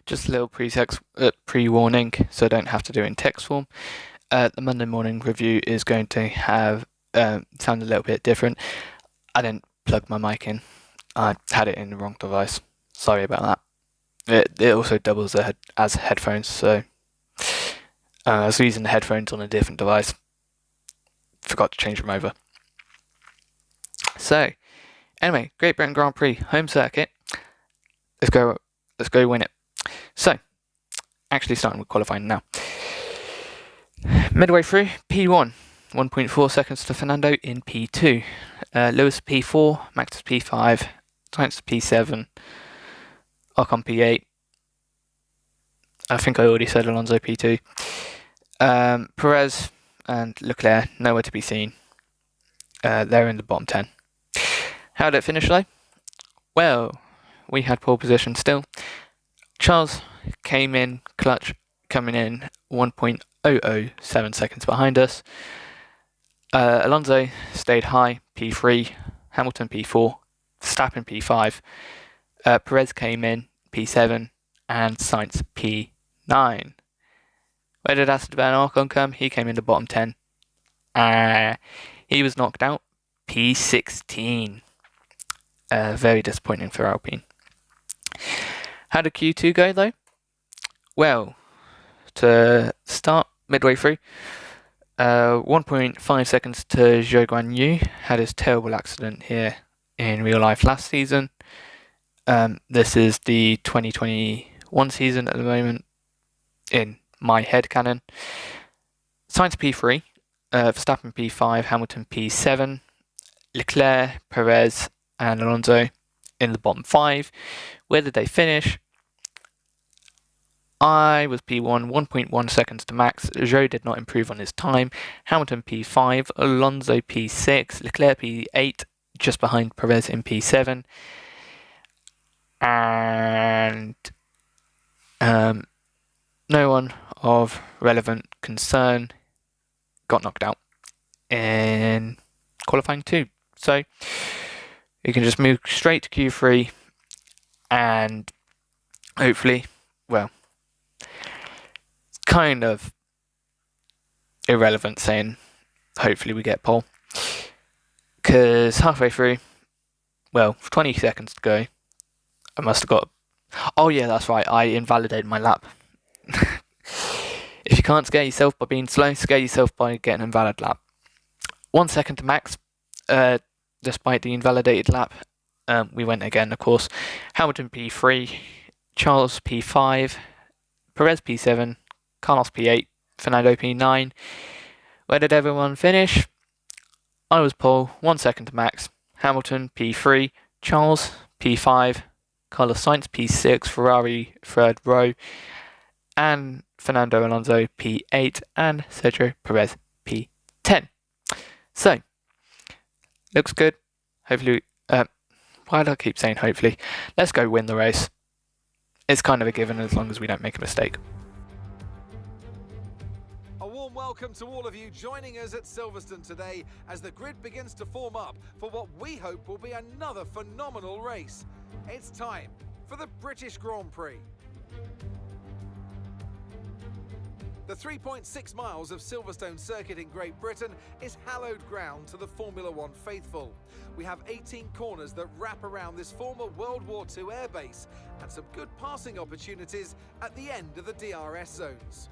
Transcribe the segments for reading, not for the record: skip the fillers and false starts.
Just a little pre-warning, so I don't have to do it in text form. The Monday morning review is going to have sound a little bit different. I didn't plug my mic in. I had it in the wrong device. Sorry about that. It also doubles as headphones, so I was using the headphones on a different device. Forgot to change them over. So, anyway, Great Britain Grand Prix home circuit. Let's go win it. So, actually starting with qualifying now. Midway through, P1, 1.4 seconds to Fernando in P2. Lewis P4, Max P5, Sainz P7, Ocon P8. I think I already said Alonso P2. Perez and Leclerc nowhere to be seen. They're in the bottom 10. How did it finish though? Well, we had pole position still. Charles came in clutch, coming in 1.007 seconds behind us. Alonso stayed high, P3, Hamilton P4, Verstappen P5, Perez came in P7, and Sainz P9. Where did Esteban Ocon come? He came in the bottom 10. He was knocked out, P16. Very disappointing for Alpine. How did Q2 go though? Well, to start midway through, 1.5 seconds to Zhou Guan Yu. Had his terrible accident here in real life last season. This is the 2021 season at the moment in my headcanon. Sainz P3, Verstappen P5, Hamilton P7, Leclerc, Perez and Alonso in the bottom 5. Where did they finish? I was P1, 1.1 seconds to Max. Zhou did not improve on his time. Hamilton P5, Alonso P6, Leclerc P8, just behind Perez in P7. And no one of relevant concern got knocked out in qualifying 2. So you can just move straight to Q3 and hopefully, well, it's kind of irrelevant saying hopefully we get pole, because halfway through, well, 20 seconds to go, I must have got, oh yeah, that's right, I invalidated my lap. If you can't scare yourself by being slow, scare yourself by getting an invalid lap. 1 second to Max, despite the invalidated lap. We went again, of course. Hamilton P3, Charles P5, Perez P7, Carlos P8, Fernando P9. Where did everyone finish? I was pole, 1 second to Max, Hamilton P3, Charles P5, Carlos Sainz P6, Ferrari third row, and Fernando Alonso P8, and Sergio Perez P10. So, looks good. Hopefully, why do I keep saying hopefully? Let's go win the race. It's kind of a given as long as we don't make a mistake. A warm welcome to all of you joining us at Silverstone today as the grid begins to form up for what we hope will be another phenomenal race. It's time for the British Grand Prix. The 3.6 miles of Silverstone Circuit in Great Britain is hallowed ground to the Formula One faithful. We have 18 corners that wrap around this former World War II airbase and some good passing opportunities at the end of the DRS zones.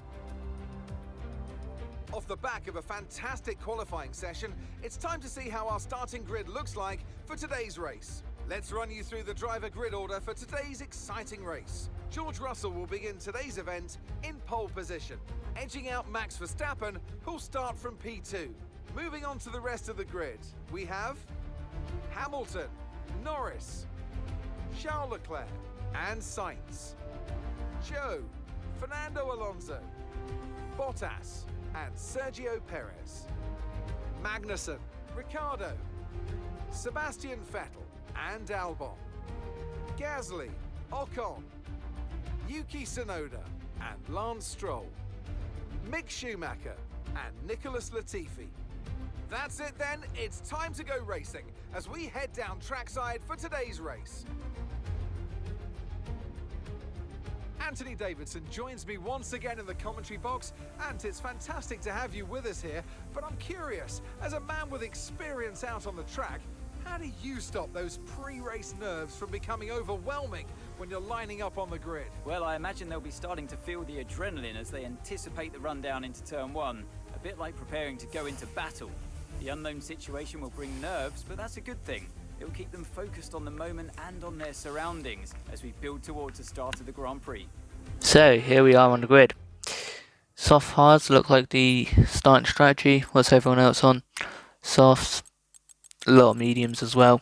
Off the back of a fantastic qualifying session, it's time to see how our starting grid looks like for today's race. Let's run you through the driver grid order for today's exciting race. George Russell will begin today's event in pole position, edging out Max Verstappen, who'll start from P2. Moving on to the rest of the grid, we have Hamilton, Norris, Charles Leclerc and Sainz, Zhou, Fernando Alonso, Bottas and Sergio Perez, Magnussen, Ricciardo, Sebastian Vettel and Albon, Gasly, Ocon, Yuki Tsunoda and Lance Stroll, Mick Schumacher and Nicholas Latifi. That's it then, it's time to go racing as we head down trackside for today's race. Anthony Davidson joins me once again in the commentary box. Ant, it's fantastic to have you with us here, but I'm curious, as a man with experience out on the track, how do you stop those pre-race nerves from becoming overwhelming when you're lining up on the grid? Well, I imagine they'll be starting to feel the adrenaline as they anticipate the rundown into turn one, a bit like preparing to go into battle. The unknown situation will bring nerves, but that's a good thing. It will keep them focused on the moment and on their surroundings as we build towards the start of the Grand Prix. So here we are on the grid. Soft hards look like the starting strategy. What's everyone else on? Softs. A lot of mediums as well.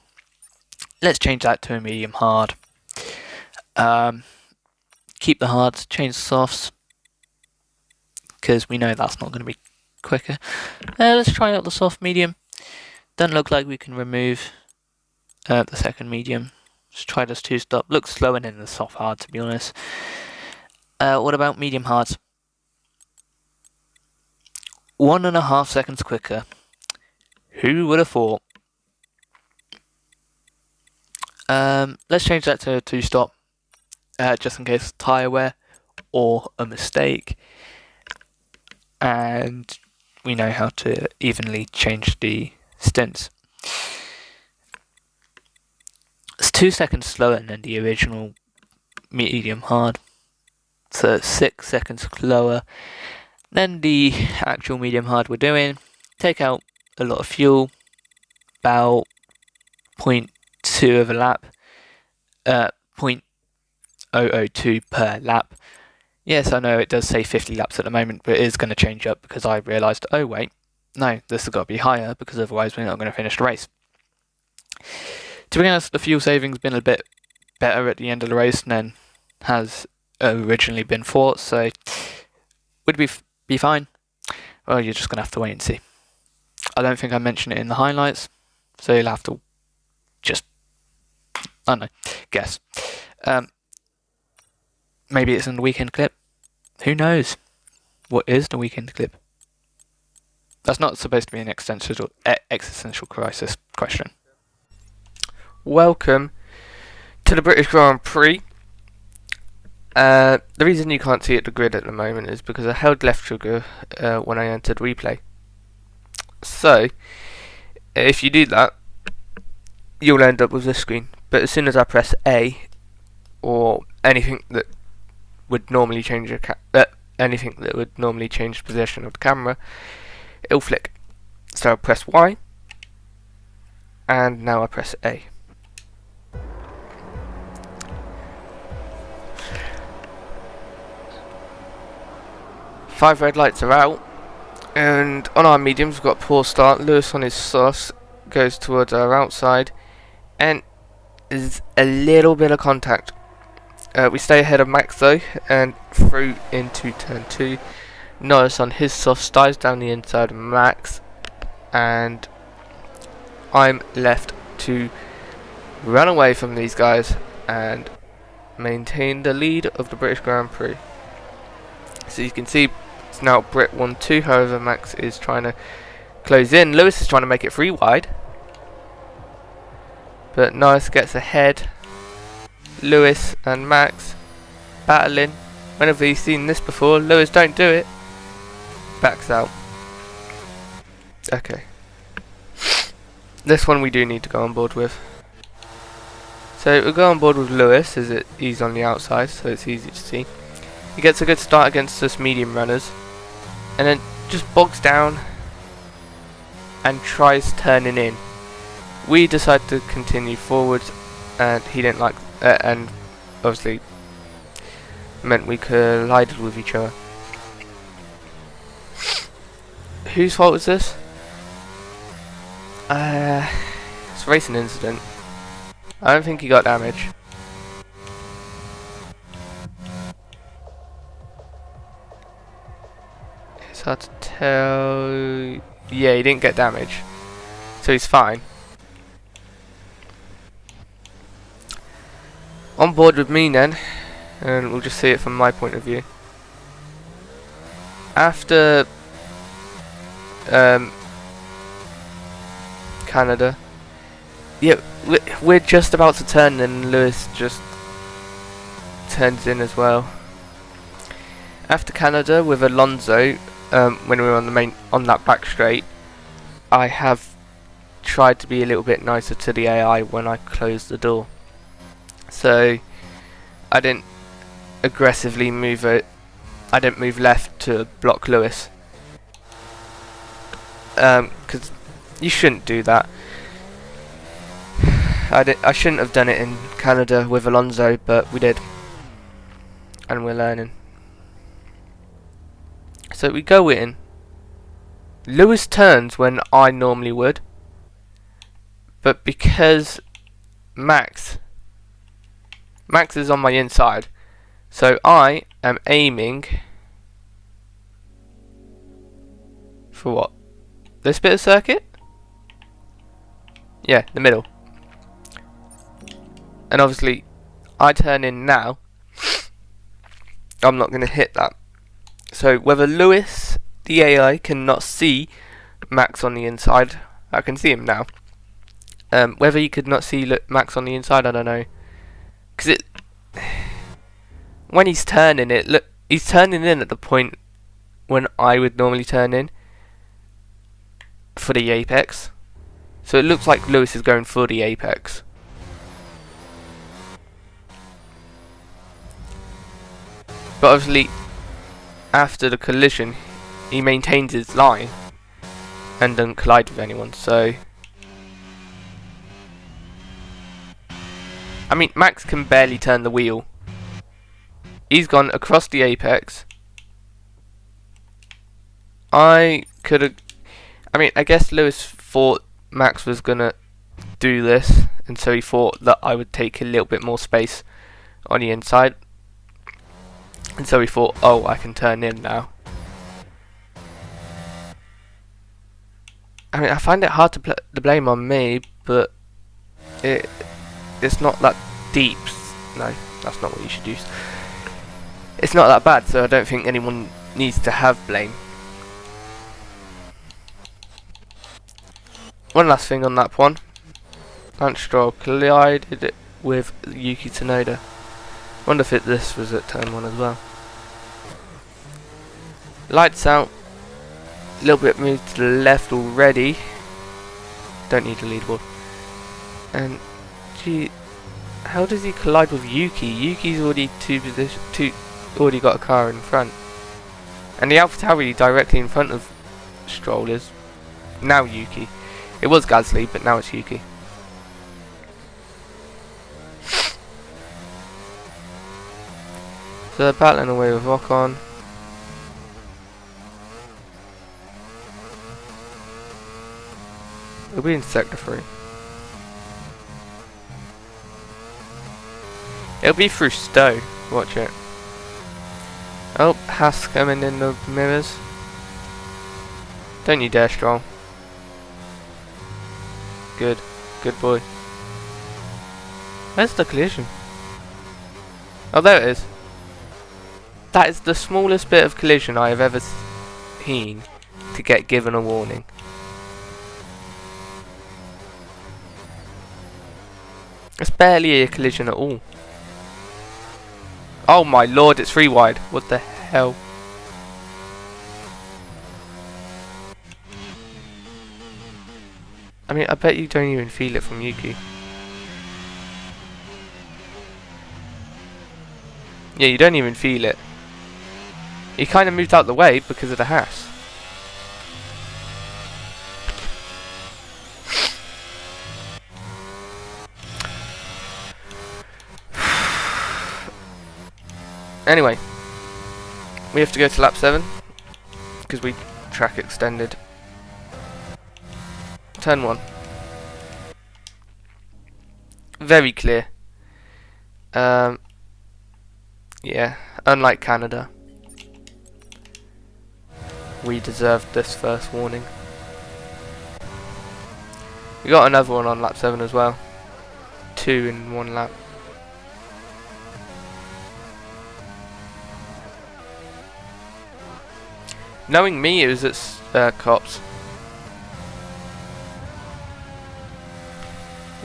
Let's change that to a medium hard. Keep the hards, change the softs, because we know that's not going to be quicker. Let's try out the soft medium. Doesn't look like we can remove the second medium. Let's try this 2-stop. Looks slower than the soft hard, to be honest. What about medium hards? 1.5 seconds quicker. Who would have thought? Let's change that to a 2-stop, just in case tyre wear or a mistake. And we know how to evenly change the stints. It's 2 seconds slower than the original medium hard, so 6 seconds slower than the actual medium hard we're doing. Take out a lot of fuel, about 0.2 of a lap, 0.002 per lap. Yes, I know it does say 50 laps at the moment, but it is going to change up because I realised, oh wait, no, this has got to be higher because otherwise we're not going to finish the race. To be honest, the fuel savings been a bit better at the end of the race than has originally been thought, so would we be fine? Well, you're just going to have to wait and see. I don't think I mentioned it in the highlights, so you'll have to just, I don't know, guess. Maybe it's in the weekend clip. Who knows? What is the weekend clip? That's not supposed to be an existential crisis question. Welcome to the British Grand Prix. The reason you can't see it the grid at the moment is because I held left trigger when I entered replay. So, if you do that, you'll end up with this screen. But as soon as I press A, or anything that would normally change the position of the camera, it'll flick. So I press Y, and now I press A. Five red lights are out, and on our mediums we've got a poor start. Lewis on his softs goes towards our outside, and there's a little bit of contact. We stay ahead of Max though, and through into turn 2. Norris on his softs dives down the inside of Max, and I'm left to run away from these guys and maintain the lead of the British Grand Prix. So you can see it's now Brit 1-2, however Max is trying to close in. Lewis is trying to make it 3 wide, but Norris gets ahead. Lewis and Max battling. When have we seen this before? Lewis, don't do it. Backs out. Okay. This one we do need to go on board with. So we'll go on board with Lewis as he's on the outside, so it's easy to see. He gets a good start against us medium runners, and then just bogs down and tries turning in. We decide to continue forwards, and he didn't like and obviously meant we collided with each other. Whose fault was this? It's a racing incident. I don't think he got damage. It's hard to tell. Yeah, he didn't get damage, so he's fine. On board with me then, and we'll just see it from my point of view. After Canada, yeah, we're just about to turn, and Lewis just turns in as well. After Canada with Alonso, when we were on that back straight, I have tried to be a little bit nicer to the AI when I closed the door. So I didn't aggressively move it. I didn't move left to block Lewis. Because you shouldn't do that. I shouldn't have done it in Canada with Alonso, but we did. And we're learning. So we go in. Lewis turns when I normally would. But because Max is on my inside, so I am aiming for what? This bit of circuit? Yeah, the middle. And obviously, I turn in now. I'm not going to hit that. So whether Lewis, the AI, cannot see Max on the inside, I can see him now. Whether he could not see Max on the inside, I don't know. Because when he's turning it, look, he's turning in at the point when I would normally turn in for the apex. So it looks like Lewis is going for the apex. But obviously, after the collision, he maintains his line and doesn't collide with anyone. So, I mean, Max can barely turn the wheel. He's gone across the apex. I guess Lewis thought Max was gonna do this, and so he thought that I would take a little bit more space on the inside. And so he thought, oh, I can turn in now. I mean, I find it hard to the blame on me, but it's not that deep. No, that's not what you should use. It's not that bad, so I don't think anyone needs to have blame. One last thing on that one. Lance Stroll collided it with Yuki Tsunoda. Wonder if this was at turn 1 as well. Lights out. A little bit moved to the left already. Don't need the leaderboard. And gee, how does he collide with Yuki? Yuki's already already got a car in front. And the AlphaTauri directly in front of Stroll is now Yuki. It was Gasly, but now it's Yuki. So they're battling away with Ocon. We'll be in sector 3. It'll be through Stowe. Watch it. Oh, Haas coming in the mirrors. Don't you dare, Stroll. Good. Good boy. Where's the collision? Oh, there it is. That is the smallest bit of collision I have ever seen to get given a warning. It's barely a collision at all. Oh my lord, it's 3 wide. What the hell? I mean, I bet you don't even feel it from Yuki. Yeah, you don't even feel it. He kind of moved out the way because of the Haas. Anyway, we have to go to lap 7 because we track extended. Turn 1. Very clear. Yeah, unlike Canada, we deserved this first warning. We got another one on lap 7 as well. 2 in 1 lap. Knowing me, it was at Cops.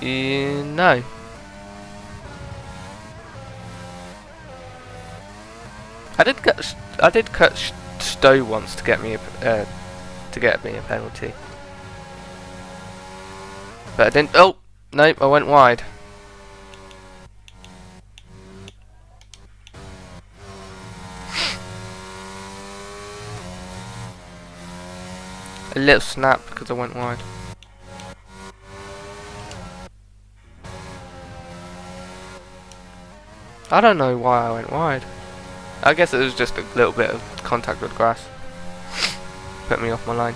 No. I did cut Stowe once to get me a penalty, but I didn't. Oh nope, I went wide. A little snap because I went wide. I don't know why I went wide. I guess it was just a little bit of contact with grass. Put me off my line.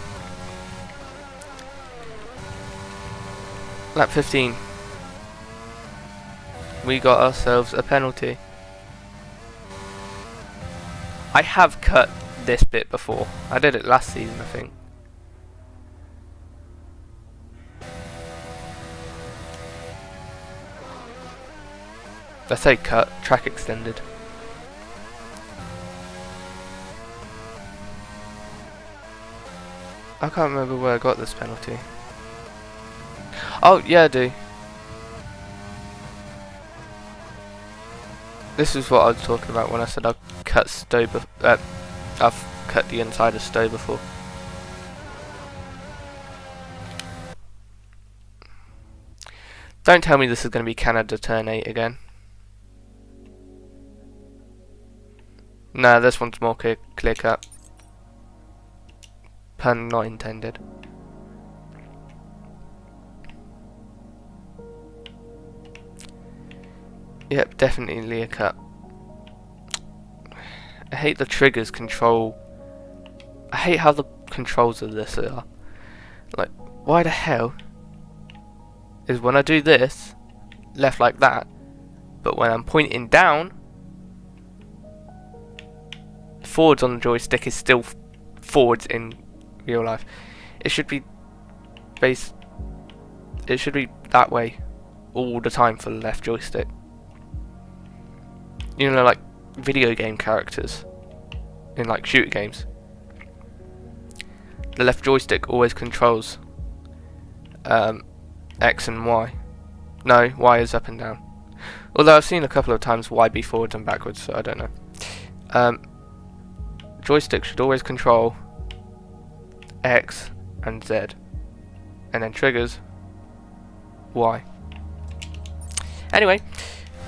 Lap 15. We got ourselves a penalty. I have cut this bit before. I did it last season, I think. I say cut, track extended. I can't remember where I got this penalty. Oh, yeah, I do. This is what I was talking about when I said I've cut I've cut the inside of Stowe before. Don't tell me this is going to be Canada turn 8 again. No, this one's more clear cut. Pun not intended. Yep, definitely a cut. I hate the triggers control. I hate how the controls of this are. Like, why the hell is when I do this, left like that, but when I'm pointing down, forwards on the joystick is still forwards in real life. It should be it should be that way all the time for the left joystick. You know, like video game characters in like shooter games. The left joystick always controls X and Y. No, Y is up and down. Although I've seen a couple of times Y be forwards and backwards, so I don't know. Joystick should always control X and Z, and then triggers Y. Anyway,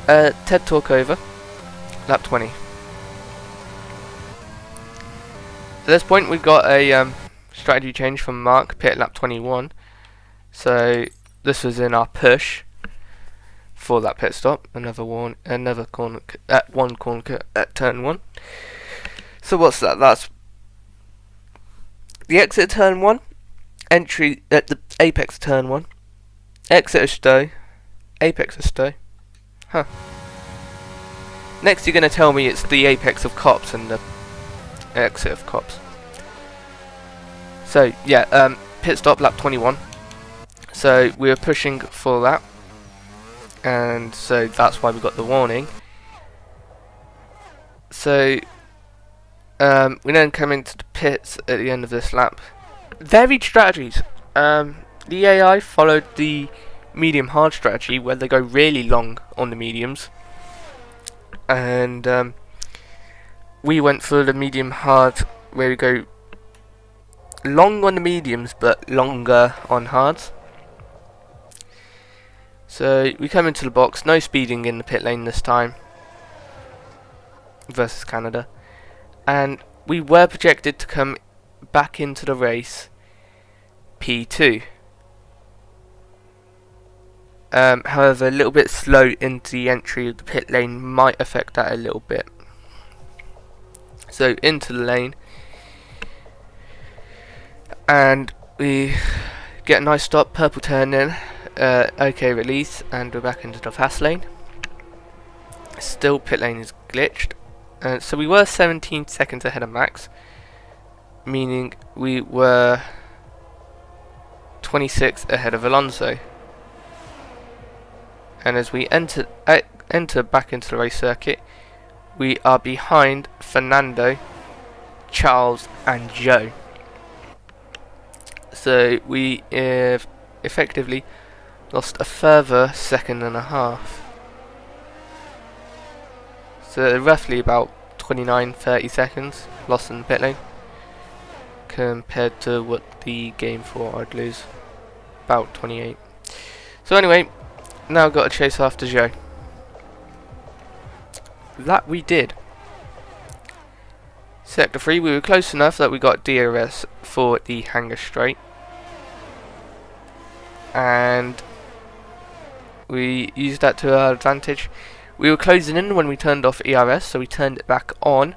TED Talk over. Lap 20. At this point we've got a strategy change from Mark, pit lap 21. So this was in our push for that pit stop. Another corner at turn 1. So what's that? That's the exit turn 1, entry at the apex turn 1, exit of Stowe, apex of Stowe. Huh. Next you're going to tell me it's the apex of Cops and the exit of Cops. So yeah, pit stop lap 21. So we were pushing for that, and so that's why we got the warning. So we then come into the pits at the end of this lap. Varied strategies. The AI followed the medium hard strategy where they go really long on the mediums, and we went for the medium hard where we go long on the mediums but longer on hards. So we come into the box, no speeding in the pit lane this time versus Canada, and we were projected to come back into the race P2. However, a little bit slow into the entry of the pit lane might affect that a little bit. So into the lane, and we get a nice stop, purple turn in, okay release, and we're back into the fast lane. Still pit lane is glitched. So we were 17 seconds ahead of Max, meaning we were 26 ahead of Alonso. And as we enter back into the race circuit, we are behind Fernando, Charles and Joe. So we effectively lost a further second and a half. So roughly about 29-30 seconds lost in the pit lane compared to what the game thought I'd lose, about 28. So anyway, now I've got to chase after Joe. That we did. Sector 3, we were close enough that we got DRS for the hangar straight, and we used that to our advantage. We were closing in when we turned off ERS, so we turned it back on,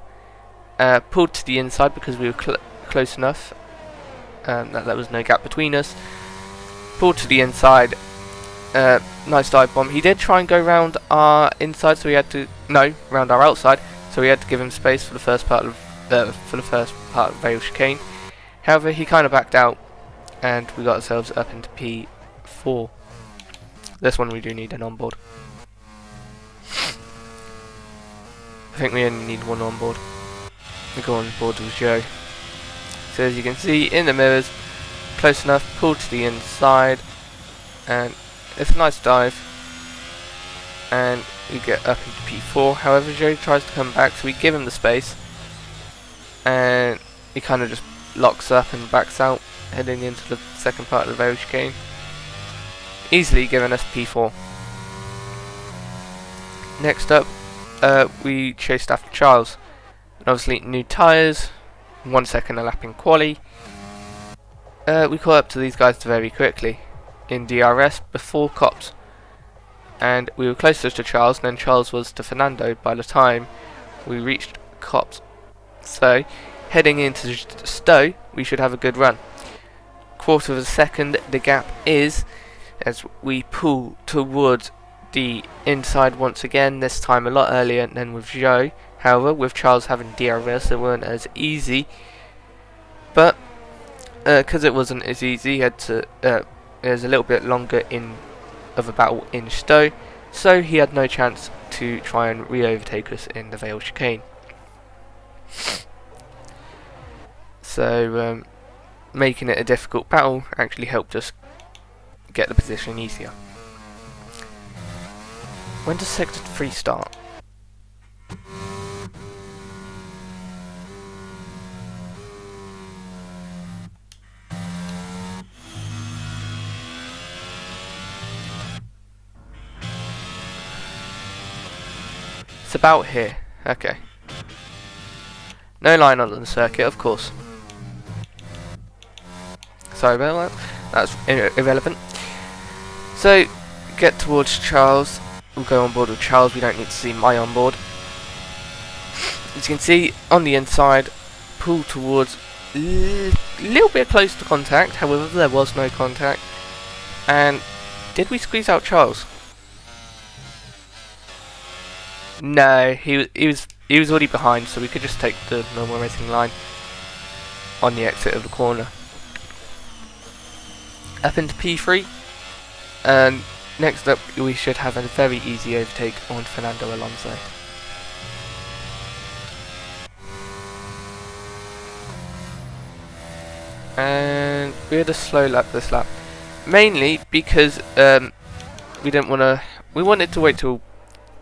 pulled to the inside because we were close enough, that there was no gap between us, pulled to the inside, nice dive bomb. He did try and go round our inside, so we had to, no, round our outside, so we had to give him space for the first part of Vale Chicane. However, he kind of backed out, and we got ourselves up into P4. This one we do need an onboard. I think we only need one onboard. We go on board with Joe. So as you can see in the mirrors, close enough, pull to the inside, and it's a nice dive, and we get up into P4. However, Joe tries to come back, so we give him the space, and he kind of just locks up and backs out, heading into the second part of the Vale Chicane, easily giving us P4. Next up, we chased after Charles, and obviously new tyres, 1 second a lap in quali. We caught up to these guys very quickly in DRS before Cops, and we were closest to Charles, and then Charles was to Fernando by the time we reached Cops. So heading into Stowe, we should have a good run. Quarter of a second the gap is, as we pull towards the inside once again, this time a lot earlier than with Joe. However, with Charles having DRS, it weren't as easy, but because it wasn't as easy, had to it was a little bit longer of a battle in Stowe, so he had no chance to try and re-overtake us in the Vale Chicane. So making it a difficult battle actually helped us get the position easier. When does Sector 3 start? It's about here. Okay. No line on the circuit, of course. Sorry about that. That's irrelevant. So, get towards Charles. We'll go on board with Charles. We don't need to see my onboard. As you can see, on the inside, pull towards a little bit close to contact. However, there was no contact. And did we squeeze out Charles? No, he was already behind, so we could just take the normal racing line on the exit of the corner. Up into P3, and next up we should have a very easy overtake on Fernando Alonso. And we had a slow lap this lap, mainly because we wanted to wait till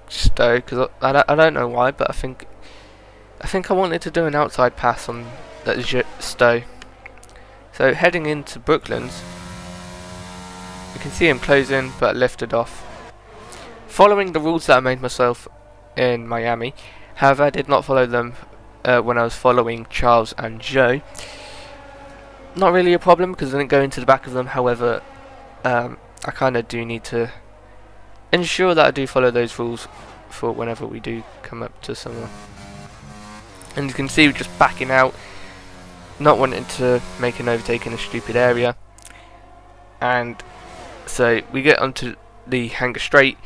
Stowe, because I don't know why, but I think I wanted to do an outside pass on that Stowe. So heading into Brooklands, you can see him closing but lifted off. Following the rules that I made myself in Miami, however I did not follow them when I was following Charles and Joe. Not really a problem because I didn't go into the back of them. However, I kind of do need to ensure that I do follow those rules for whenever we do come up to someone. And you can see we're just backing out, not wanting to make an overtake in a stupid area. And so we get onto the hangar straight.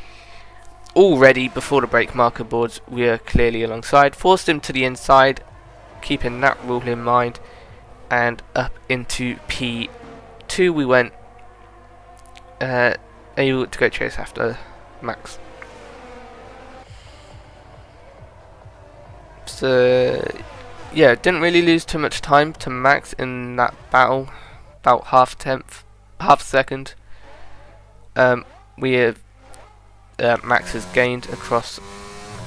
Already before the brake marker boards, we are clearly alongside. Forced him to the inside, keeping that rule in mind. And up into P2 we went, able to go chase after Max. So yeah, didn't really lose too much time to Max in that battle, about half a second. We have Max has gained across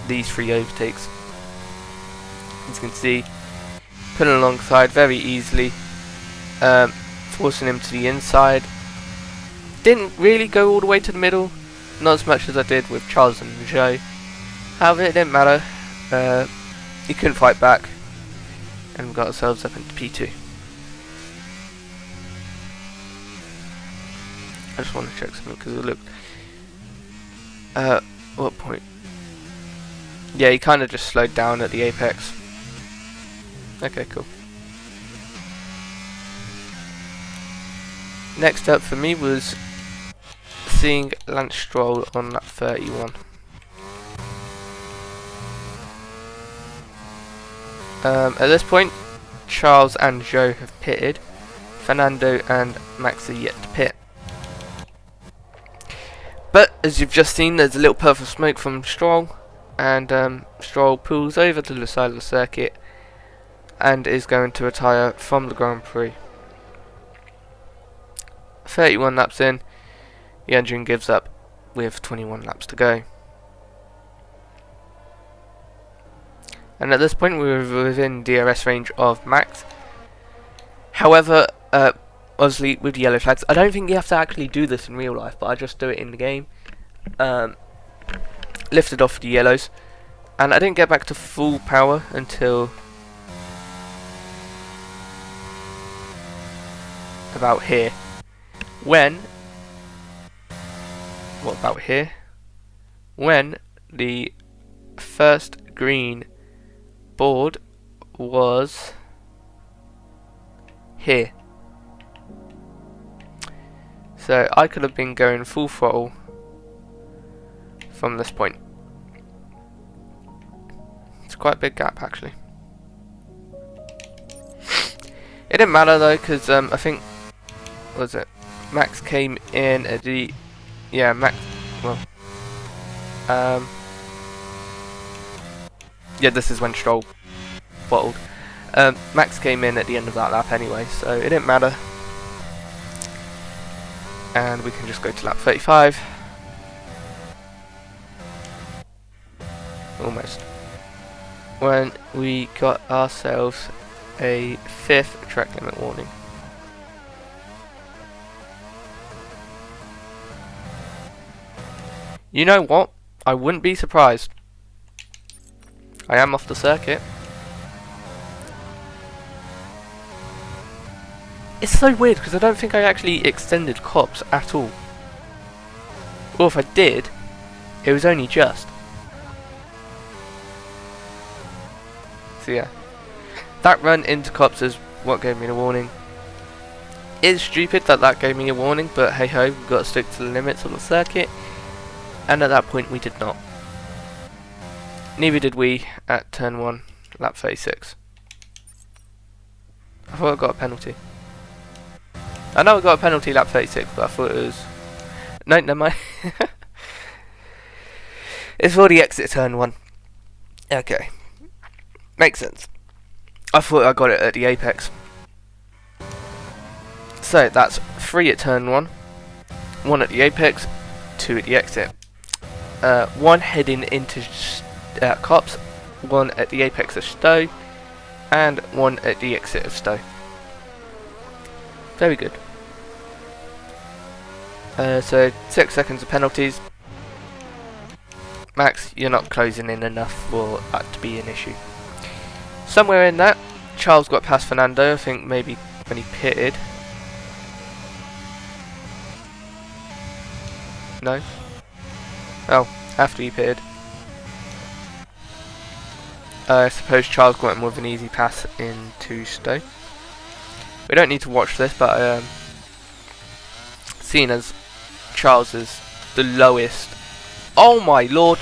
these 3 overtakes. As you can see, pulling alongside very easily, forcing him to the inside. Didn't really go all the way to the middle, not as much as I did with Charles and Joe. However, it didn't matter. He couldn't fight back, and we got ourselves up into P2. I just want to check something because it looked. What point? Yeah, he kind of just slowed down at the apex. Okay, cool. Next up for me was seeing Lance Stroll on lap 31. At this point, Charles and Joe have pitted. Fernando and Max are yet to pit. But as you've just seen, there's a little puff of smoke from Stroll, and Stroll pulls over to the side of the circuit and is going to retire from the Grand Prix. 31 laps in, the engine gives up with 21 laps to go. And at this point we were within DRS range of Max. However, obviously with the yellow flags, I don't think you have to actually do this in real life, but I just do it in the game. Lifted off the yellows, and I didn't get back to full power until about here. When the first green board was here. So I could have been going full throttle from this point. It's quite a big gap actually. It didn't matter though, because I think, what was it? Max came in at the, yeah, Max, well, yeah, this is when Stroll bottled. Max came in at the end of that lap anyway, so it didn't matter. And we can just go to lap 35. Almost. When we got ourselves a 5th track limit warning. You know what? I wouldn't be surprised. I am off the circuit. It's so weird because I don't think I actually extended cops at all. Or if I did, it was only just. So yeah, that run into cops is what gave me the warning. It's stupid that that gave me a warning, but hey ho, we've got to stick to the limits of the circuit. And at that point we did not. Neither did we at turn 1, lap 36. I thought I got a penalty. I know I got a penalty lap 36, but I thought it was... No, never mind. It's for the exit turn 1. Okay. Makes sense. I thought I got it at the apex. So that's 3 at turn 1, 1 at the apex, 2 at the exit. 1 heading into cops, 1 at the apex of Stowe, and 1 at the exit of Stowe. Very good. So 6 seconds of penalties. Max, you're not closing in enough for that to be an issue. Somewhere in that, Charles got past Fernando, I think maybe when he pitted. No? Oh, after he pitted. I suppose Charles got him with an easy pass into Stowe. We don't need to watch this, but seeing as Charles is the lowest. Oh my lord!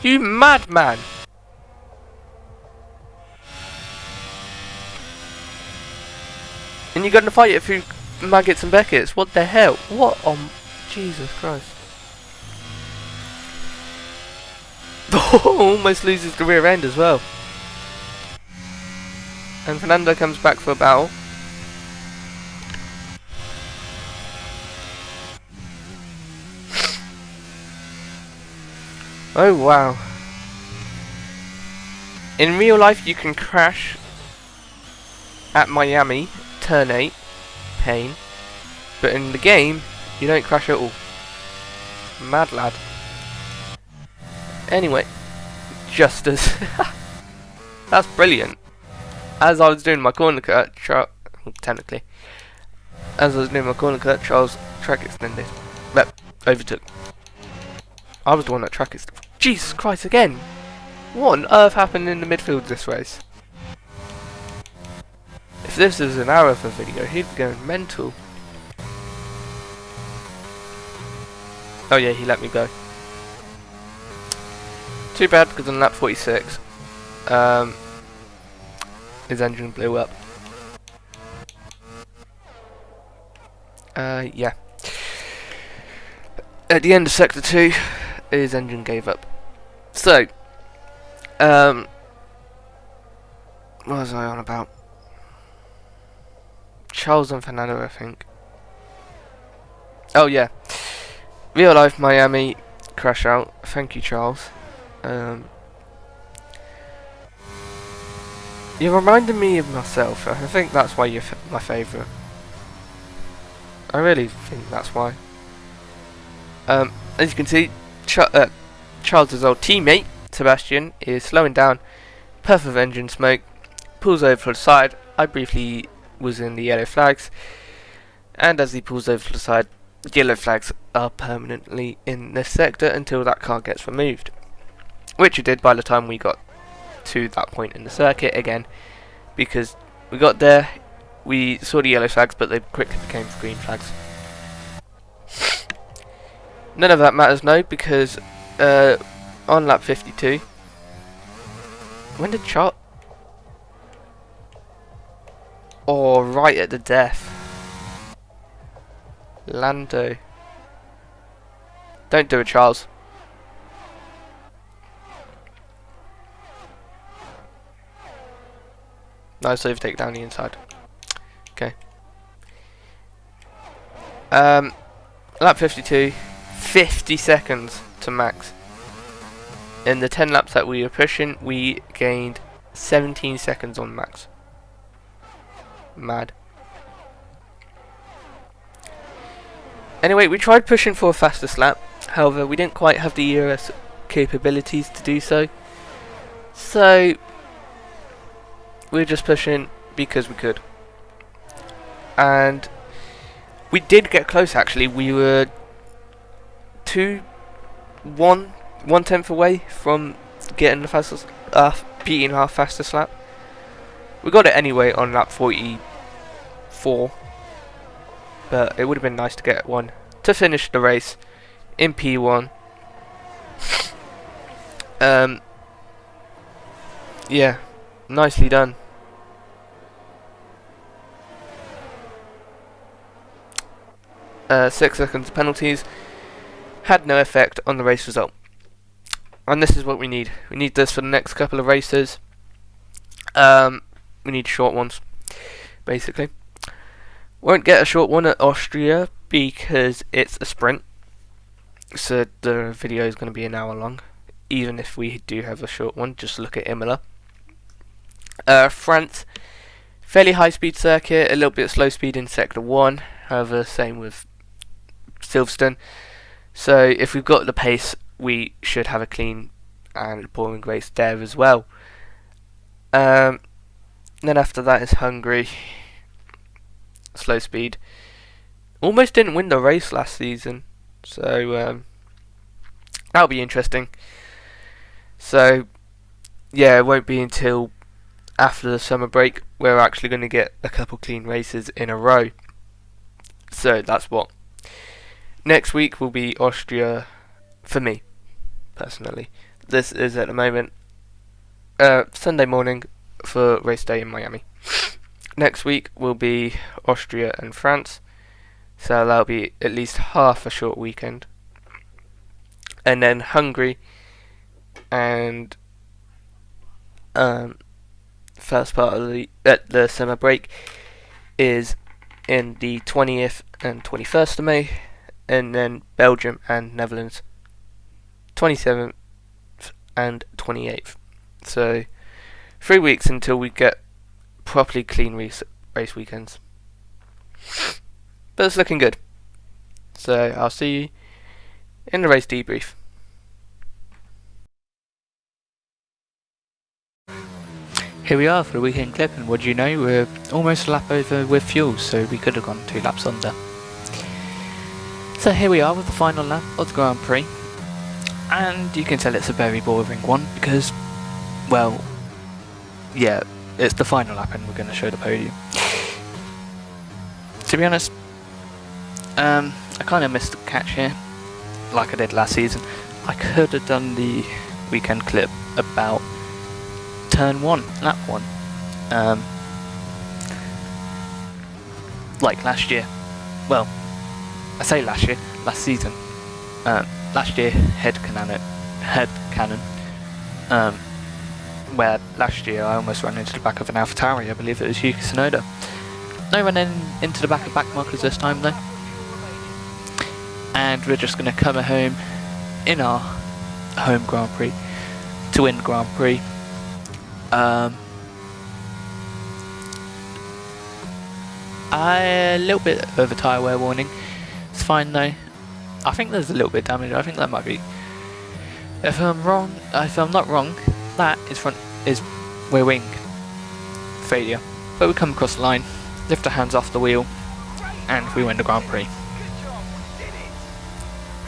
You madman! And you're gonna fight it through maggots and Beckett's? What the hell? What on Jesus Christ? Almost loses the rear end as well. And Fernando comes back for a battle. Oh wow. In real life you can crash at Miami, turn 8, pain. But in the game, you don't crash at all. Mad lad. Anyway, just as... That's brilliant. As I was doing my corner cut, technically, as I was doing my corner cut, Charles track extended. But overtook. I was the one that track extended. Jesus Christ again! What on earth happened in the midfield this race? If this is an hour of a video, he'd be going mental. Oh yeah, he let me go. Too bad, because on lap 46, his engine blew up. Yeah. At the end of sector 2, his engine gave up. So, what was I on about? Charles and Fernando, I think. Oh yeah. Real life Miami crash out. Thank you, Charles. You reminded me of myself. I think that's why you're my favourite. I really think that's why. As you can see, Charles' old teammate, Sebastian, is slowing down. Puff of engine smoke. Pulls over to the side. I briefly was in the yellow flags. And as he pulls over to the side, yellow flags are permanently in this sector until that car gets removed. Which it did by the time we got to that point in the circuit again. Because we got there, we saw the yellow flags, but they quickly became green flags. None of that matters now, because on lap 52, when did Oh, right at the death. Lando. Don't do it, Charles. Nice overtake down the inside. Okay. Lap 52, 50 seconds to max. In the 10 laps that we were pushing, we gained 17 seconds on max. Mad. Anyway, we tried pushing for a fastest lap. However, we didn't quite have the ERS capabilities to do so. So, we were just pushing because we could. And we did get close, actually. We were 1/10 away from getting the fastest, beating our fastest lap. We got it anyway on lap 44. But it would have been nice to get one to finish the race in P1. Yeah, nicely done. Six seconds penalties had no effect on the race result. And this is what we need. We need this for the next couple of races. We need short ones, basically. Won't get a short one at Austria because it's a sprint, so the video is going to be an hour long. Even if we do have a short one, just look at Imola. France, fairly high speed circuit, a little bit of slow speed in sector 1, however same with Silverstone. So if we've got the pace, we should have a clean and boring race there as well. Then after that is Hungary. Slow speed. Almost didn't win the race last season, so that'll be interesting. So yeah, it won't be until after the summer break we're actually going to get a couple clean races in a row. So that's what. Next week will be Austria for me, personally. This is at the moment Sunday morning for race day in Miami. Next week will be Austria and France, so that'll be at least half a short weekend. And then Hungary and first part of the summer break is in the 20th and 21st of May, and then Belgium and Netherlands 27th and 28th. So 3 weeks until we get properly clean race weekends. But it's looking good. So I'll see you in the race debrief. Here we are for the weekend clip, and what do you know, we're almost a lap over with fuel, so we could have gone 2 laps under. So here we are with the final lap of the Grand Prix, and you can tell it's a very boring one because, well, yeah, it's the final lap and we're going to show the podium. To be honest, I kind of missed the catch here, like I did last season. I could have done the weekend clip about turn 1, lap 1, like last year. Well, I say last year, last season. Last year, head cannon. Where last year I almost ran into the back of an AlphaTauri. I believe it was Yuki Tsunoda. No running into the back of back markers this time though. And we're just going to come home in our home Grand Prix to win the Grand Prix. A little bit of a tyre wear warning. It's fine though. I think there's a little bit of damage. I think that might be. If I'm not wrong, that is rear wing failure. But we come across the line, lift our hands off the wheel, and we win the Grand Prix.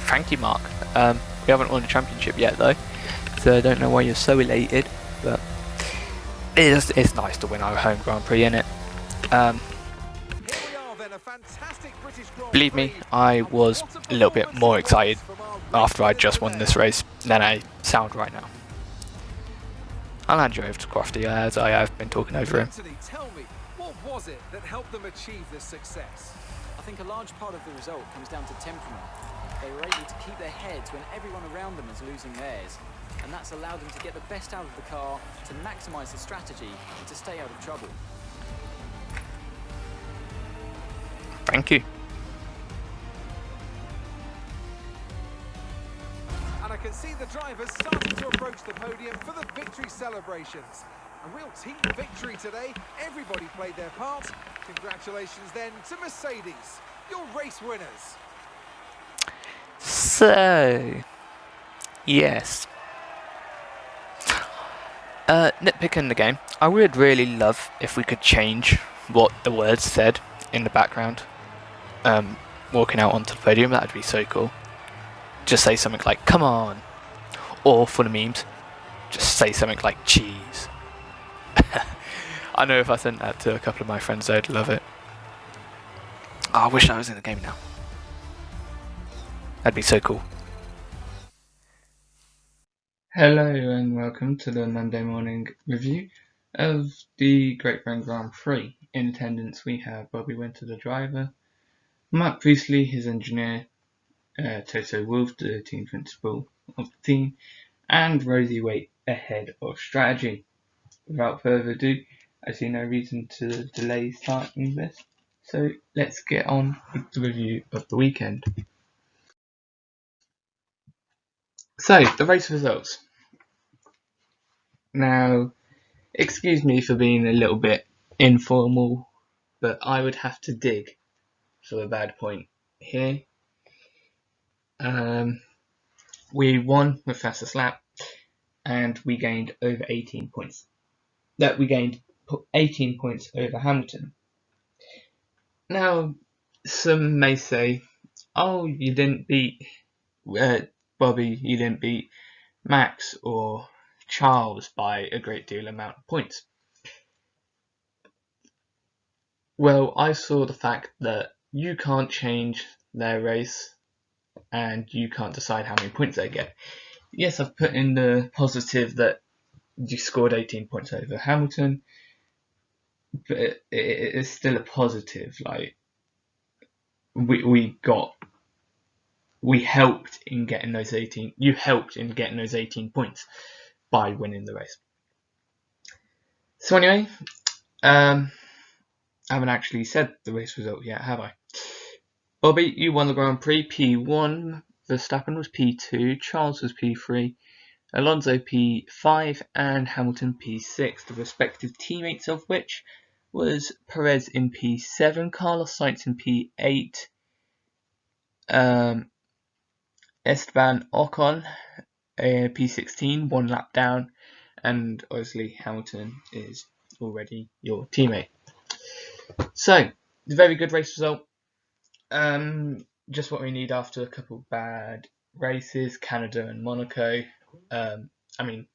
Thank you, Mark. We haven't won the championship yet though, so I don't know why you're so elated, but it's nice to win our home Grand Prix, innit? Believe me, I was a little bit more excited after I just won this race than I sound right now. I'll hand you over to Crofty as I have been talking over him. Anthony, tell me, what was it that helped them achieve this success? I think a large part of the result comes down to temperament. They were able to keep their heads when everyone around them is losing theirs, and that's allowed them to get the best out of the car, to maximise the strategy, and to stay out of trouble. Thank you. And I can see the drivers starting to approach the podium for the victory celebrations. A real team victory today. Everybody played their part. Congratulations then to Mercedes, your race winners. So, yes. Nitpicking the game. I would really love if we could change what the words said in the background. Walking out onto the podium, that would be so cool. Just say something like, come on. Or for the memes, just say something like cheese. I know if I sent that to a couple of my friends, they'd love it. Oh, I wish I was in the game now. That'd be so cool. Hello and welcome to the Monday morning review of the Great Britain Grand Prix. In attendance we have Bobbi Winter, the driver, Matt Priestley, his engineer, Toto Wolf, the team principal of the team, and Rosie Waite, ahead of strategy. Without further ado, I see no reason to delay starting this, so let's get on with the review of the weekend. So, the race results. Now, excuse me for being a little bit informal, but I would have to dig for a bad point here. We won with fastest lap, and we gained over 18 points. We gained 18 points over Hamilton. Now, some may say, oh, you didn't beat Bobby, you didn't beat Max or Charles by a great deal amount of points. Well, I saw the fact that you can't change their race and you can't decide how many points they get. Yes, I've put in the positive that you scored 18 points over Hamilton, but it is still a positive. Like, we helped in getting those 18. You helped in getting those 18 points by winning the race. So anyway, I haven't actually said the race result yet, have I? Bobby, you won the Grand Prix. P1. Verstappen was P2. Charles was P3. Alonso P5 and Hamilton P6, the respective teammates of which was Perez in P7, Carlos Sainz in P8, Esteban Ocon P16, 1 lap down, and obviously Hamilton is already your teammate. So, very good race result. Just what we need after a couple bad races, Canada and Monaco. I mean,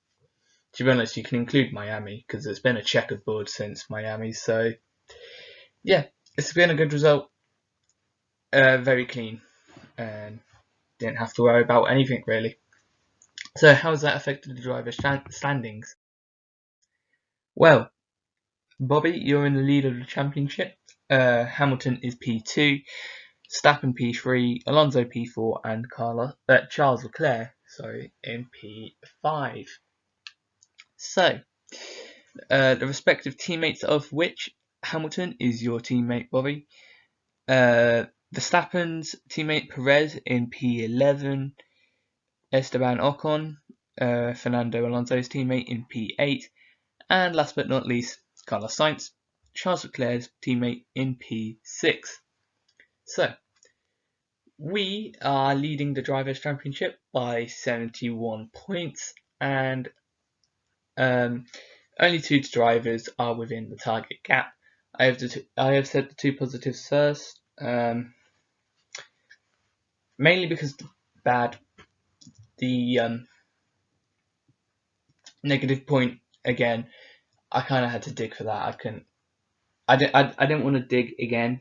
to be honest, you can include Miami because it's been a checkered board since Miami. So, yeah, it's been a good result. Very clean, and didn't have to worry about anything really. So, how has that affected the driver's standings? Well, Bobbi, you're in the lead of the championship. Hamilton is P2, Verstappen P3, Alonso P4, and Charles Leclerc, in P5. So, the respective teammates of which Hamilton is your teammate Bobbi. Verstappen's teammate Perez in P11, Esteban Ocon, Fernando Alonso's teammate in P8, and last but not least, Carlos Sainz, Charles Leclerc's teammate in P6. So, we are leading the Drivers' Championship by 71 points, and only 2 drivers are within the target gap. I have said the 2 positives first, mainly because the negative point again. I kind of had to dig for that. I didn't want to dig again,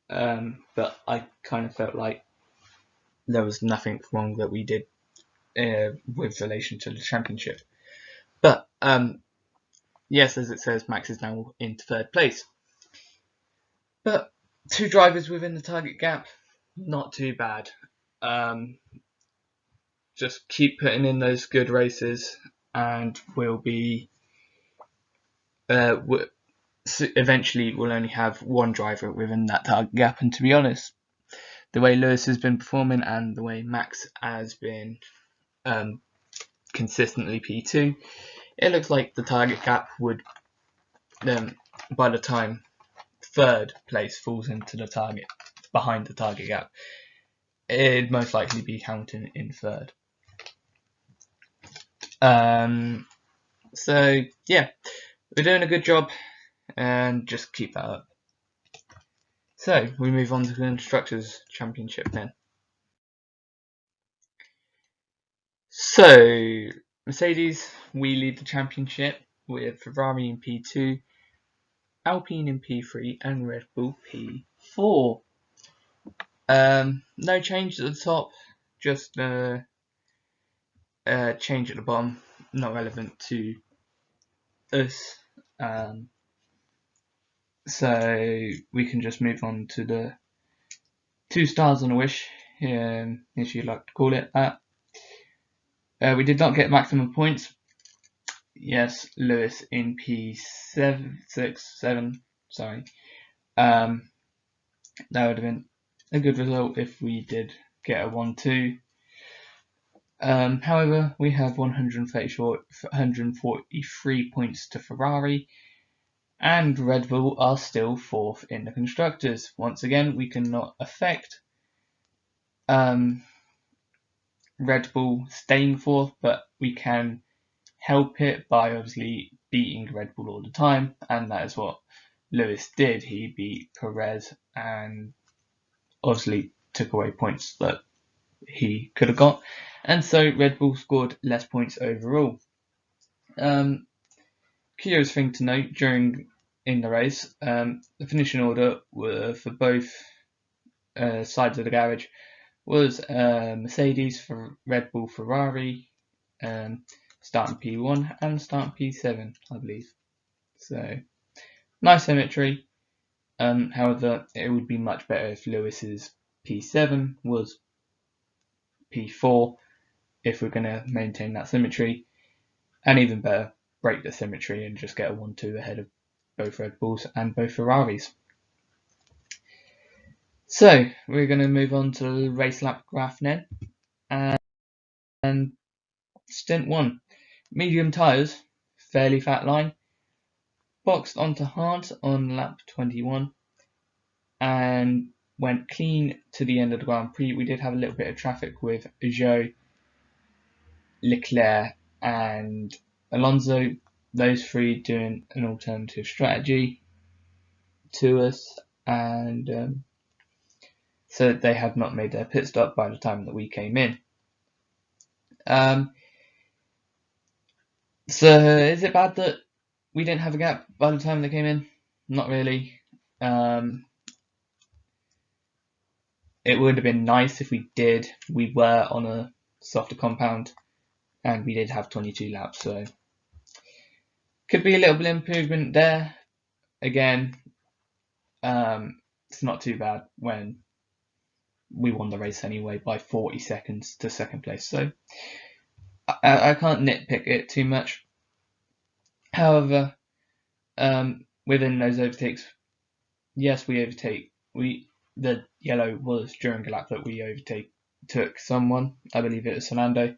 but I kind of felt like there was nothing wrong that we did with relation to the championship. But yes, as it says, Max is now in 3rd place. But 2 drivers within the target gap, not too bad. Just keep putting in those good races, and we'll be eventually we'll only have 1 driver within that target gap. And to be honest, the way Lewis has been performing and the way Max has been consistently P2, it looks like the target gap would, by the time 3rd place falls into the target, behind the target gap, it'd most likely be Hamilton in 3rd. So yeah, we're doing a good job, and just keep that up. So we move on to the Constructors' Championship then. So Mercedes, we lead the championship with Ferrari in P2, Alpine in P3, and Red Bull P4. No change at the top, just change at the bottom, not relevant to us. So we can just move on to the 2 stars on a wish, if you'd like to call it that. We did not get maximum points. Yes, Lewis in P7. Sorry. That would have been a good result if we did get a 1-2. However, we have 143 points to Ferrari, and Red Bull are still 4th in the Constructors. Once again, we cannot affect Red Bull staying 4th, but we can help it by obviously beating Red Bull all the time, and that is what Lewis did. He beat Perez and obviously took away points that he could have got, and so Red Bull scored less points overall. Curious thing to note in the race, the finishing order were for both sides of the garage was Mercedes for Red Bull, Ferrari, starting P1 and starting P7, I believe. So nice symmetry. However, it would be much better if Lewis's P7 was P4 if we're going to maintain that symmetry, and even better, break the symmetry and just get a 1-2 ahead of both Red Bulls and both Ferraris. So we're going to move on to the race lap graph now, and Stint 1. Medium tyres, fairly fat line. Boxed onto hard on lap 21 and went clean to the end of the Grand Prix. We did have a little bit of traffic with Zhou, Leclerc and Alonso, those three doing an alternative strategy to us, and so they had not made their pit stop by the time that we came in. So is it bad that we didn't have a gap by the time they came in? Not really. It would have been nice if we did. We were on a softer compound and we did have 22 laps, so could be a little bit of improvement there. Again, it's not too bad when we won the race anyway by 40 seconds to second place, so I can't nitpick it too much. However, within those overtakes, yes, we overtake. The yellow was during a lap that we overtook someone. I believe it was Fernando,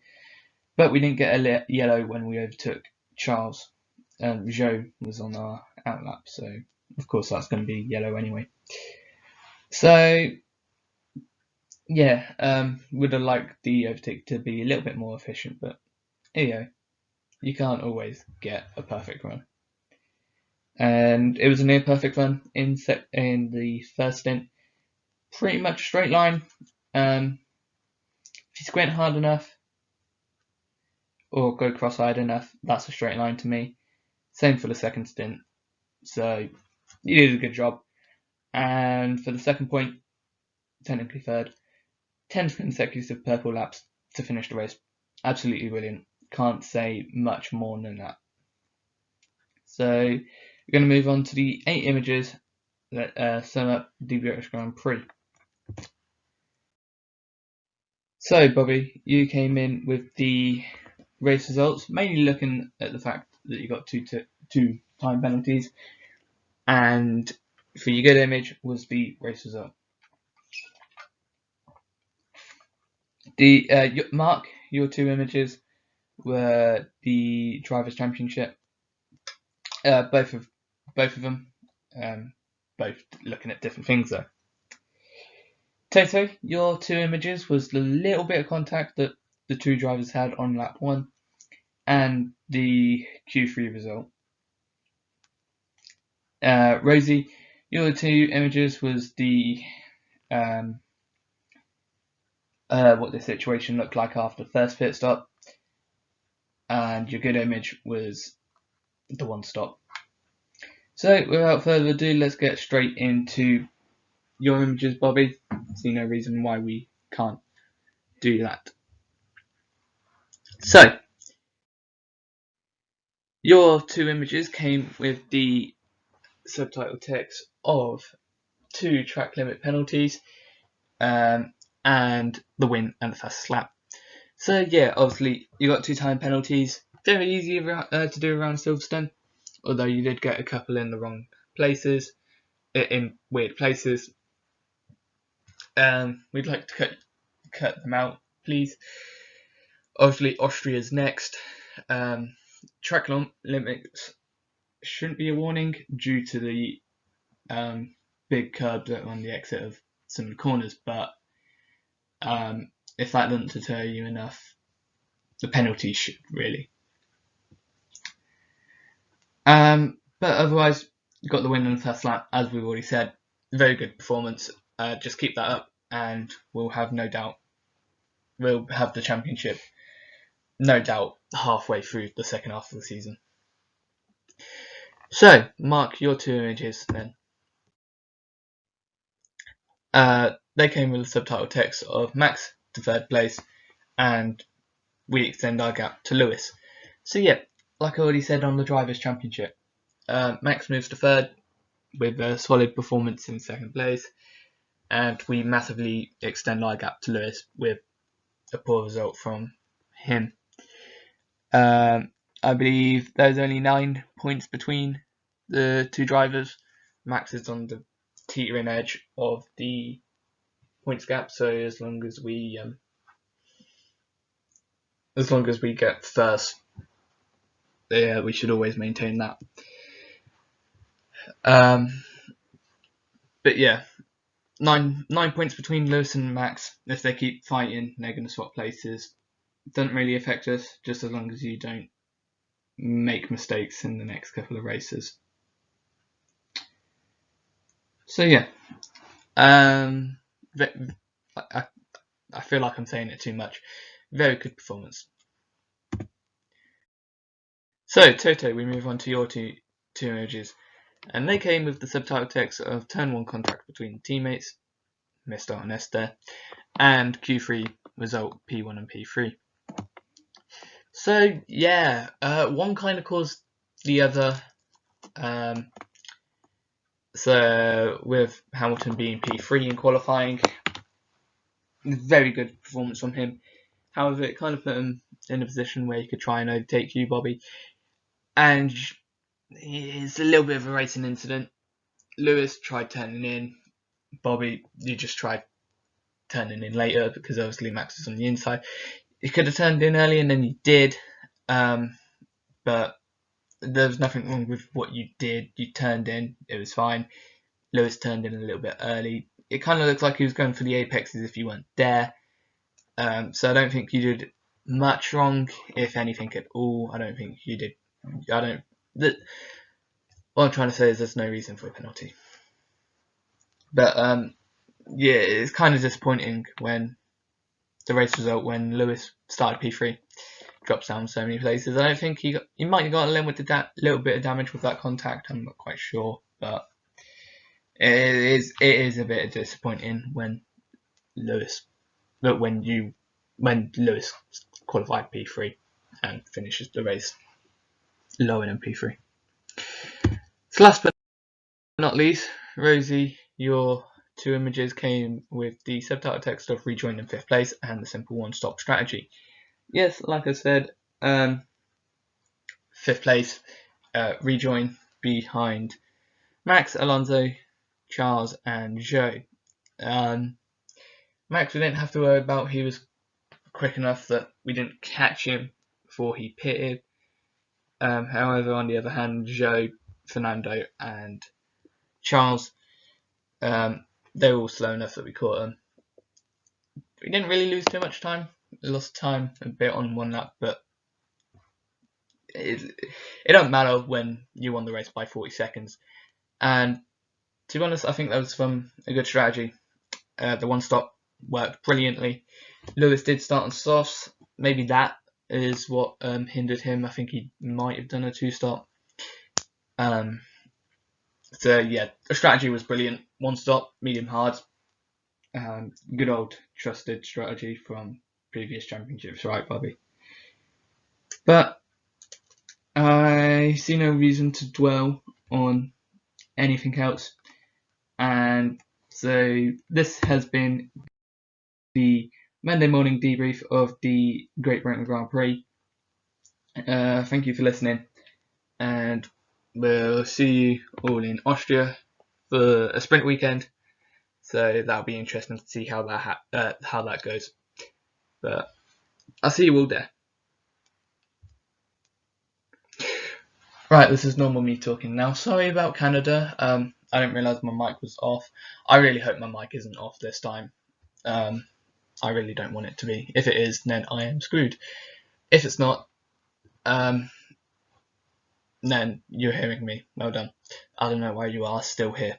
but we didn't get a yellow when we overtook Charles. Zhou was on our outlap, so of course that's going to be yellow anyway. So yeah, would have liked the overtake to be a little bit more efficient, but you can't always get a perfect run. And it was a near perfect run in the first stint. Pretty much a straight line. If you squint hard enough or go cross-eyed enough, that's a straight line to me. Same for the second stint. So you did a good job. And for the second point, technically third, 10 consecutive purple laps to finish the race. Absolutely brilliant. Can't say much more than that. So we're going to move on to the 8 images that sum up the British Grand Prix. So Bobby, you came in with the race results, mainly looking at the fact that you got two time penalties, and for your good image was the race result. Mark, your 2 images were the Drivers' Championship. Both of them, both looking at different things though. Toto, your 2 images was the little bit of contact that the 2 drivers had on lap 1 and the Q3 result. Rosie, your 2 images was the what the situation looked like after the first pit stop, and your good image was the 1 stop. So without further ado, let's get straight into your images, Bobby. See no reason why we can't do that. So your 2 images came with the subtitle text of 2 track limit penalties and the win and the fastest lap. So yeah, obviously you got 2 time penalties. Very easy to do around Silverstone, although you did get a couple in the wrong places, in weird places. We'd like to cut them out, please. Obviously Austria's next. Track limits shouldn't be a warning due to the big curbs that are on the exit of some of the corners, but if that doesn't deter you enough, the penalties should really. But otherwise, you got the win on the first lap, as we've already said. Very good performance. Just keep that up, and we'll have the championship, no doubt, halfway through the second half of the season. So, Mark, your 2 images then. They came with the subtitle text of Max to 3rd place, and we extend our gap to Lewis. So yeah, like I already said on the Drivers' Championship, Max moves to 3rd with a solid performance in 2nd place, and we massively extend our gap to Lewis with a poor result from him. I believe there's only 9 points between the 2 drivers. Max is on the teetering edge of the points gap, so as long as we as long as we get first, yeah, we should always maintain that. But yeah, nine points between Lewis and Max. If they keep fighting, they're going to swap places. Doesn't really affect us, just as long as you don't make mistakes in the next couple of races. So yeah, I feel like I'm saying it too much. Very good performance. So Toto, we move on to your two images, and they came with the subtitle text of Turn 1 contract between teammates, Mr. and Esther, and Q3 result P1 and P3. So yeah, one kind of caused the other. So with Hamilton being P3 in qualifying, very good performance from him. However, it kind of put him in a position where he could try and overtake you, Bobbi. And it's a little bit of a racing incident. Lewis tried turning in. Bobbi, you just tried turning in later because obviously Max was on the inside. You could have turned in early and then you did. But there was nothing wrong with what you did. You turned in. It was fine. Lewis turned in a little bit early. It kind of looks like he was going for the apexes if you weren't there. So I don't think you did much wrong, if anything at all. I don't think you did. What I'm trying to say is there's no reason for a penalty. But yeah, it's kind of disappointing when the race result, when Lewis started P3, drops down so many places. I don't think he might have got a little bit of damage with that contact. I'm not quite sure, but it is a bit disappointing when Lewis qualified P3 and finishes the race lower than P3. So last but not least, Rosie, your two images came with the subtitle text of rejoin in 5th place and the simple one-stop strategy. Yes, like I said, 5th place, rejoin behind Max, Alonso, Charles and Joe. Max we didn't have to worry about. He was quick enough that we didn't catch him before he pitted. However, on the other hand, Joe, Fernando and Charles, they were all slow enough that we caught them. We didn't really lose too much time. We lost time a bit on one lap, but it don't matter when you won the race by 40 seconds. And to be honest, I think that was from a good strategy. The one stop worked brilliantly. Lewis did start on softs. Maybe that is what hindered him. I think he might have done a 2-stop. So yeah, the strategy was brilliant. One stop, medium hard. Good old trusted strategy from previous championships, right, Bobbi? But I see no reason to dwell on anything else. And so this has been the Monday morning debrief of the Great Britain Grand Prix. Thank you for listening, and we'll see you all in Austria for a sprint weekend. So that'll be interesting to see how that goes. But I'll see you all there. Right, this is normal me talking now. Sorry about Canada. I didn't realise my mic was off. I really hope my mic isn't off this time. I really don't want it to be. If it is, then I am screwed. If it's not, then you're hearing me. Well done. I don't know why you are still here.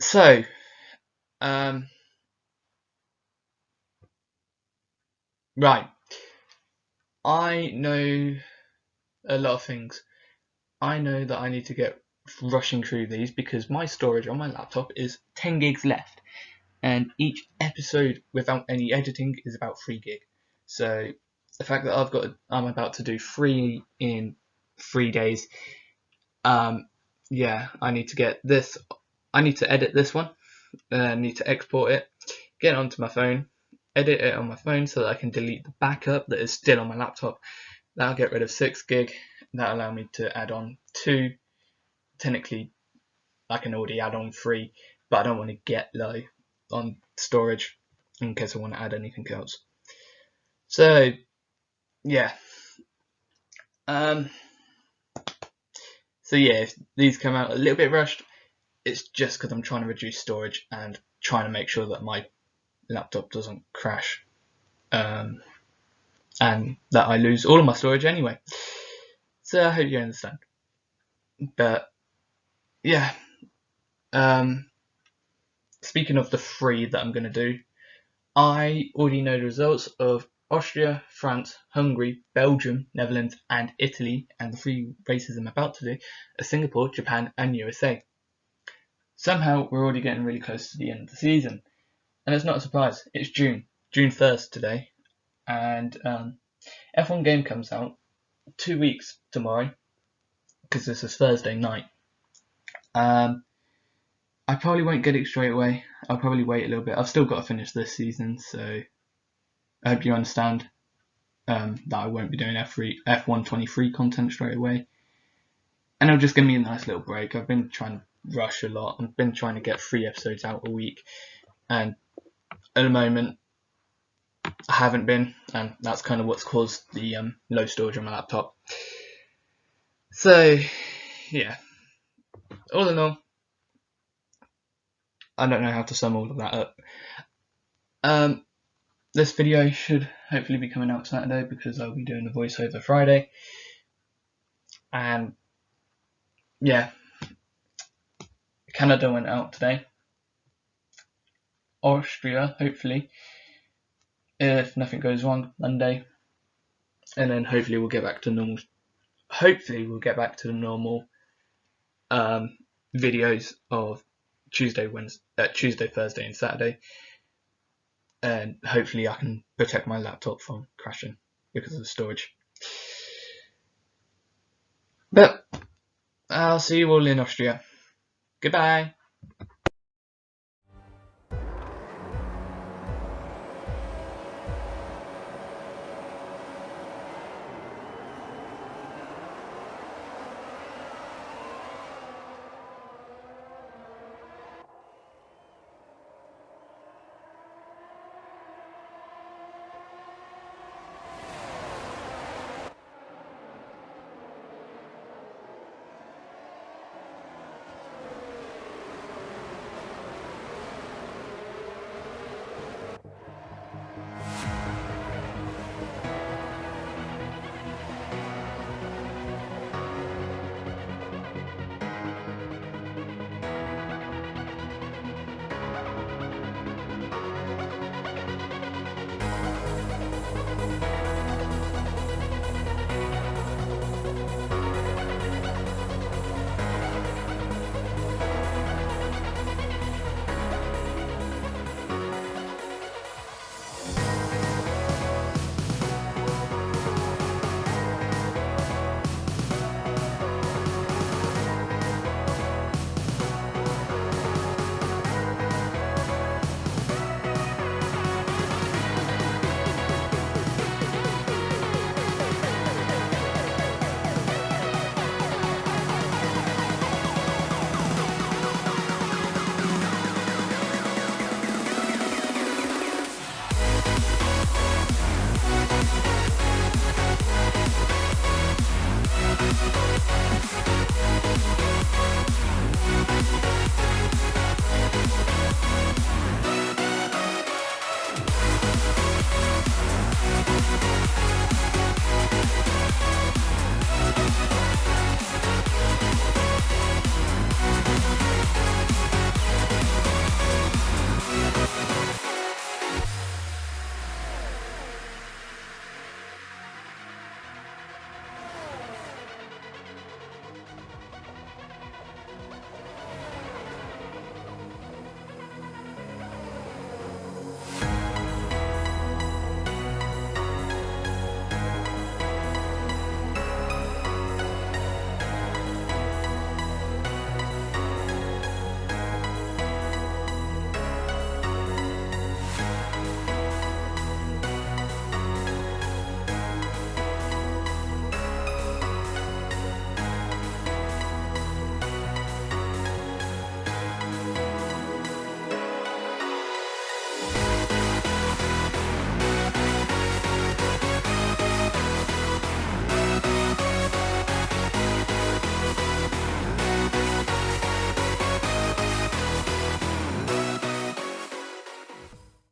So, right. I know a lot of things. I know that I need to get rushing through these because my storage on my laptop is 10 gigs left. And each episode without any editing is about 3 gig. So the fact that I'm about to do 3 in 3 days, yeah, I need to get this. I need to edit this one. I need to export it, get it onto my phone, edit it on my phone so that I can delete the backup that is still on my laptop. That'll get rid of 6 gig. That'll allow me to add on 2. Technically, I can already add on 3, but I don't want to get low on storage in case I want to add anything else. So yeah. So yeah, if these come out a little bit rushed, it's just because I'm trying to reduce storage and trying to make sure that my laptop doesn't crash, and that I lose all of my storage anyway. So I hope you understand. But yeah, speaking of the 3 that I'm going to do, I already know the results of Austria, France, Hungary, Belgium, Netherlands and Italy, and the 3 races I'm about to do are Singapore, Japan and USA. Somehow we're already getting really close to the end of the season, and it's not a surprise. It's June 1st today, and F1 game comes out 2 weeks tomorrow, because this is Thursday night. I probably won't get it straight away. I'll probably wait a little bit. I've still got to finish this season, so I hope you understand that I won't be doing F1 23 content straight away. And it'll just give me a nice little break. I've been trying to rush a lot. I've been trying to get 3 episodes out a week, and at the moment I haven't been, and that's kind of what's caused the low storage on my laptop. So yeah, all in all, I don't know how to sum all of that up. This video should hopefully be coming out Saturday, because I'll be doing the voiceover Friday. And yeah, Canada went out today. Austria, hopefully, if nothing goes wrong, Monday. And then hopefully we'll get back to normal. Hopefully we'll get back to the normal videos of Tuesday, Thursday and Saturday. And hopefully I can protect my laptop from crashing because of the storage. But I'll see you all in Austria. Goodbye.